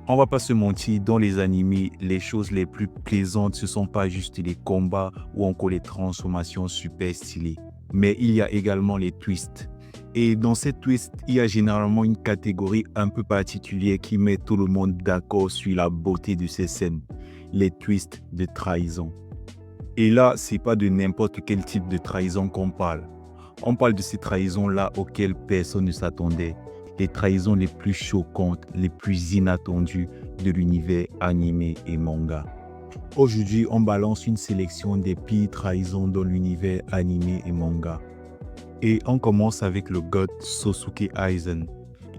On va pas se mentir, dans les animés, les choses les plus plaisantes, ce sont pas juste les combats ou encore les transformations super stylées, mais il y a également les twists. Et dans ces twists, il y a généralement une catégorie un peu particulière qui met tout le monde d'accord sur la beauté de ces scènes, les twists de trahison. Et là, c'est pas de n'importe quel type de trahison qu'on parle. On parle de ces trahisons-là auxquelles personne ne s'attendait. Les trahisons les plus choquantes, les plus inattendues de l'univers animé et manga. Aujourd'hui, on balance une sélection des pires trahisons dans l'univers animé et manga. Et on commence avec le god Sosuke Aizen,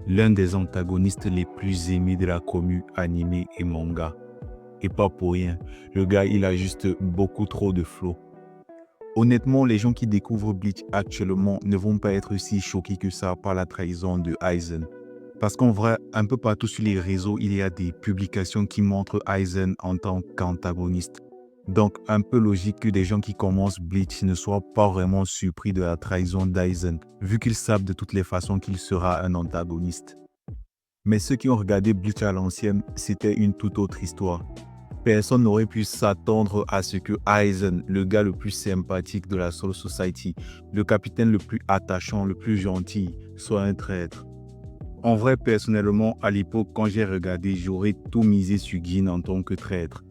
l'un des antagonistes les plus aimés de la commu animé et manga. Et pas pour rien, le gars il a juste beaucoup trop de flow. Honnêtement, les gens qui découvrent Bleach actuellement ne vont pas être si choqués que ça par la trahison de Aizen. Parce qu'en vrai, un peu partout sur les réseaux, il y a des publications qui montrent Aizen en tant qu'antagoniste. Donc, un peu logique que des gens qui commencent Bleach ne soient pas vraiment surpris de la trahison d'Aizen, vu qu'ils savent de toutes les façons qu'il sera un antagoniste. Mais ceux qui ont regardé Bleach à l'ancienne, c'était une toute autre histoire. Personne n'aurait pu s'attendre à ce que Aizen, le gars le plus sympathique de la Soul Society, le capitaine le plus attachant, le plus gentil, soit un traître. En vrai, personnellement, à l'époque, quand j'ai regardé, j'aurais tout misé sur Gin en tant que traître.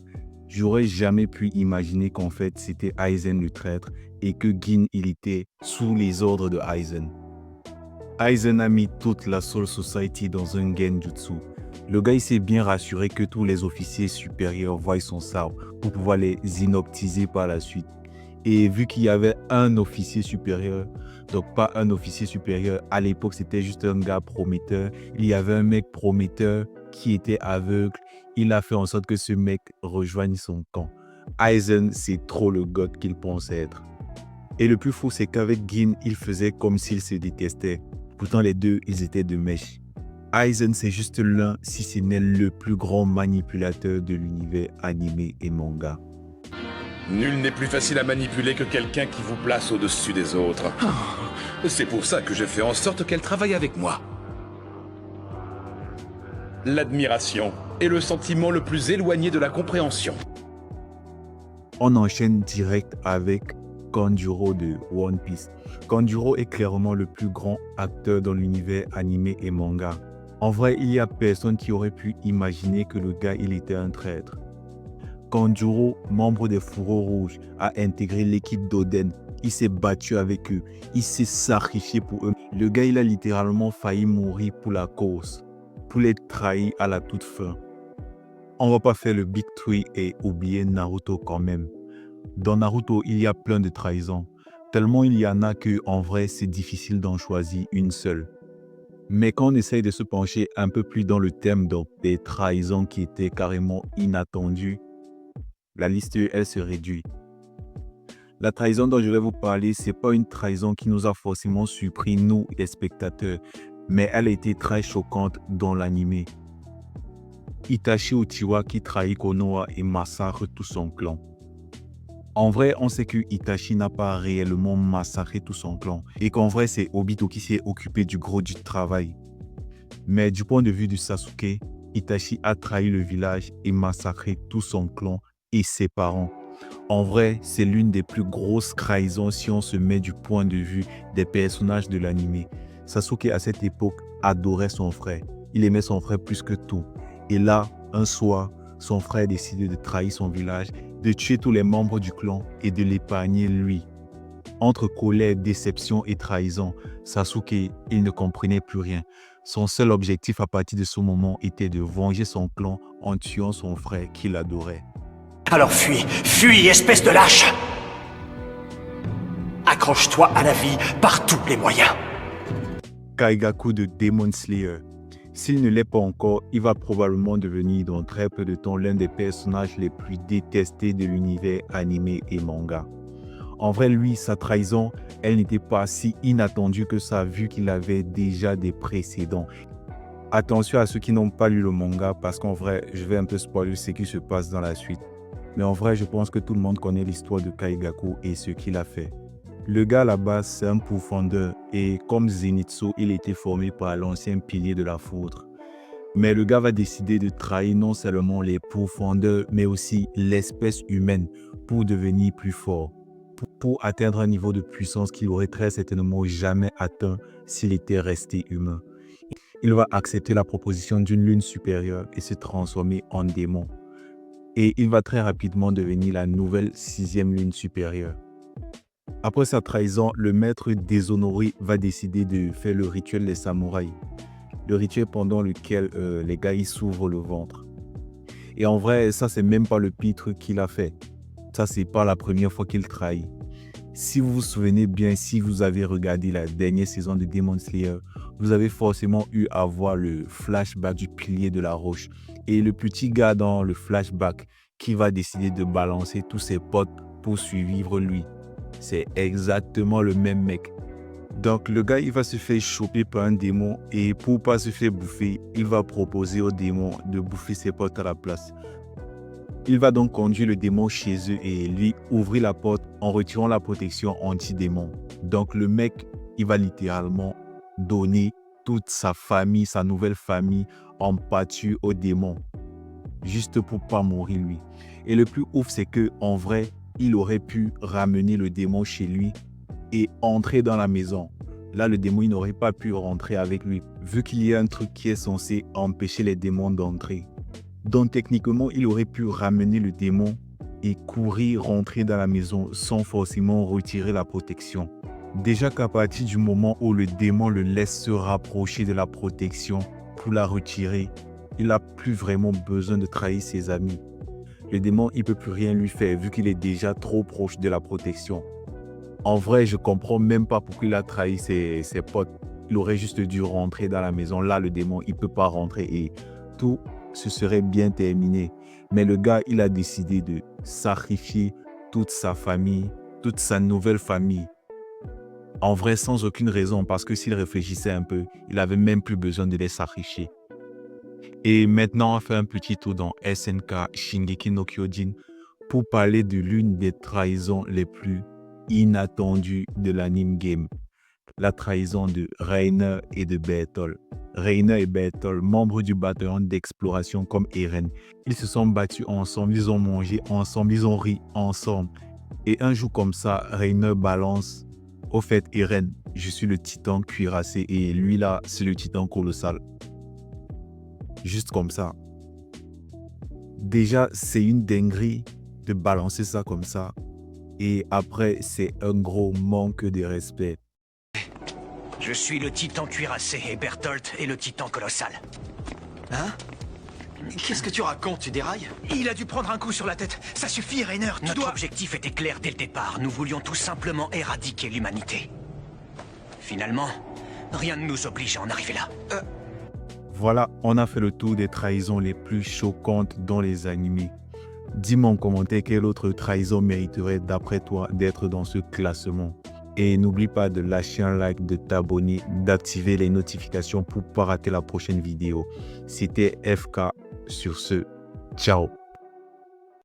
J'aurais jamais pu imaginer qu'en fait, c'était Aizen le traître et que Gin, il était sous les ordres de Aizen. Aizen a mis toute la Soul Society dans un genjutsu. Le gars il s'est bien rassuré que tous les officiers supérieurs voient son sabre pour pouvoir les inoptiser par la suite. Et vu qu'il y avait un officier supérieur, donc pas un officier supérieur, à l'époque c'était juste un gars prometteur, il y avait un mec prometteur qui était aveugle, il a fait en sorte que ce mec rejoigne son camp. Aizen, c'est trop le god qu'il pensait être. Et le plus fou, c'est qu'avec Gin, il faisait comme s'ils se détestaient. Pourtant, les deux, ils étaient de mèche. Aizen, c'est juste l'un, si ce n'est le plus grand manipulateur de l'univers animé et manga. Nul n'est plus facile à manipuler que quelqu'un qui vous place au-dessus des autres. C'est pour ça que je fais en sorte qu'elle travaille avec moi. L'admiration est le sentiment le plus éloigné de la compréhension. On enchaîne direct avec Kanjuro de One Piece. Kanjuro est clairement le plus grand acteur dans l'univers animé et manga. En vrai, il y a personne qui aurait pu imaginer que le gars il était un traître. Kanjuro, membre des Fourreaux Rouges, a intégré l'équipe d'Oden. Il s'est battu avec eux. Il s'est sacrifié pour eux. Le gars, il a littéralement failli mourir pour la cause, pour les trahir à la toute fin. On va pas faire le Big Three et oublier Naruto quand même. Dans Naruto, il y a plein de trahisons. Tellement il y en a que, en vrai, c'est difficile d'en choisir une seule. Mais quand on essaye de se pencher un peu plus dans le thème des trahisons qui étaient carrément inattendues, la liste, elle se réduit. La trahison dont je vais vous parler, c'est pas une trahison qui nous a forcément surpris, nous, les spectateurs, mais elle a été très choquante dans l'animé. Itachi Uchiwa qui trahit Konoha et massacre tout son clan. En vrai, on sait que Itachi n'a pas réellement massacré tout son clan et qu'en vrai, c'est Obito qui s'est occupé du gros du travail. Mais du point de vue de Sasuke, Itachi a trahi le village et massacré tout son clan et ses parents. En vrai, c'est l'une des plus grosses trahisons si on se met du point de vue des personnages de l'anime. Sasuke, à cette époque, adorait son frère. Il aimait son frère plus que tout. Et là, un soir, son frère décide de trahir son village, de tuer tous les membres du clan et de l'épargner lui. Entre colère, déception et trahison, Sasuke, il ne comprenait plus rien. Son seul objectif à partir de ce moment était de venger son clan en tuant son frère qu'il adorait. Alors fuis, fuis, espèce de lâche! Accroche-toi à la vie par tous les moyens. Kaigaku de Demon Slayer. S'il ne l'est pas encore, il va probablement devenir dans très peu de temps l'un des personnages les plus détestés de l'univers animé et manga. En vrai, lui, sa trahison, elle n'était pas si inattendue que ça, vu qu'il avait déjà des précédents. Attention à ceux qui n'ont pas lu le manga, parce qu'en vrai, je vais un peu spoiler ce qui se passe dans la suite. Mais en vrai, je pense que tout le monde connaît l'histoire de Kaigaku et ce qu'il a fait. Le gars à la base, c'est un pourfendeur et comme Zenitsu, il était formé par l'ancien pilier de la foudre. Mais le gars va décider de trahir non seulement les profondeurs, mais aussi l'espèce humaine pour devenir plus fort, pour atteindre un niveau de puissance qu'il aurait très certainement jamais atteint s'il était resté humain. Il va accepter la proposition d'une lune supérieure et se transformer en démon. Et il va très rapidement devenir la nouvelle 6e lune supérieure. Après sa trahison, le maître déshonoré va décider de faire le rituel des samouraïs. Le rituel pendant lequel les gars ils s'ouvrent le ventre. Et en vrai, ça c'est même pas le pire truc qu'il a fait. Ça c'est pas la première fois qu'il trahit. Si vous vous souvenez bien, si vous avez regardé la dernière saison de Demon Slayer, vous avez forcément eu à voir le flashback du pilier de la roche. Et le petit gars dans le flashback qui va décider de balancer tous ses potes pour suivre lui. C'est exactement le même mec. Donc le gars, il va se faire choper par un démon et pour pas se faire bouffer, il va proposer au démon de bouffer ses potes à la place. Il va donc conduire le démon chez eux et lui ouvrir la porte en retirant la protection anti-démon. Donc le mec, il va littéralement donner toute sa famille, sa nouvelle famille en pâture au démon. Juste pour pas mourir lui. Et le plus ouf, c'est que en vrai, il aurait pu ramener le démon chez lui et entrer dans la maison. Là, le démon, il n'aurait pas pu rentrer avec lui, vu qu'il y a un truc qui est censé empêcher les démons d'entrer. Donc, techniquement, il aurait pu ramener le démon et courir rentrer dans la maison sans forcément retirer la protection. Déjà qu'à partir du moment où le démon le laisse se rapprocher de la protection pour la retirer, il n'a plus vraiment besoin de trahir ses amis. Le démon, il ne peut plus rien lui faire vu qu'il est déjà trop proche de la protection. En vrai, je comprends même pas pourquoi il a trahi ses potes. Il aurait juste dû rentrer dans la maison. Là, le démon, il ne peut pas rentrer et tout se serait bien terminé. Mais le gars, il a décidé de sacrifier toute sa famille, toute sa nouvelle famille. En vrai, sans aucune raison, parce que s'il réfléchissait un peu, il n'avait même plus besoin de les sacrifier. Et maintenant, on fait un petit tour dans SNK Shingeki no Kyojin pour parler de l'une des trahisons les plus inattendues de l'anime game. La trahison de Reiner et de Bertholdt. Reiner et Bertholdt, membres du bataillon d'exploration comme Eren, ils se sont battus ensemble, ils ont mangé ensemble, ils ont ri ensemble. Et un jour comme ça, Reiner balance, au fait Eren, je suis le titan cuirassé et lui là, c'est le titan colossal. Juste comme ça. Déjà, c'est une dinguerie de balancer ça comme ça. Et après, c'est un gros manque de respect. Je suis le titan cuirassé et Bertholdt est le titan colossal. Hein? Qu'est-ce que tu racontes? Tu dérailles? Il a dû prendre un coup sur la tête. Ça suffit, Reiner. Notre objectif était clair dès le départ. Nous voulions tout simplement éradiquer l'humanité. Finalement, rien ne nous oblige à en arriver là. Voilà, on a fait le tour des trahisons les plus choquantes dans les animés. Dis-moi en commentaire quelle autre trahison mériterait d'après toi d'être dans ce classement. Et n'oublie pas de lâcher un like, de t'abonner, d'activer les notifications pour ne pas rater la prochaine vidéo. C'était FK. Sur ce, ciao.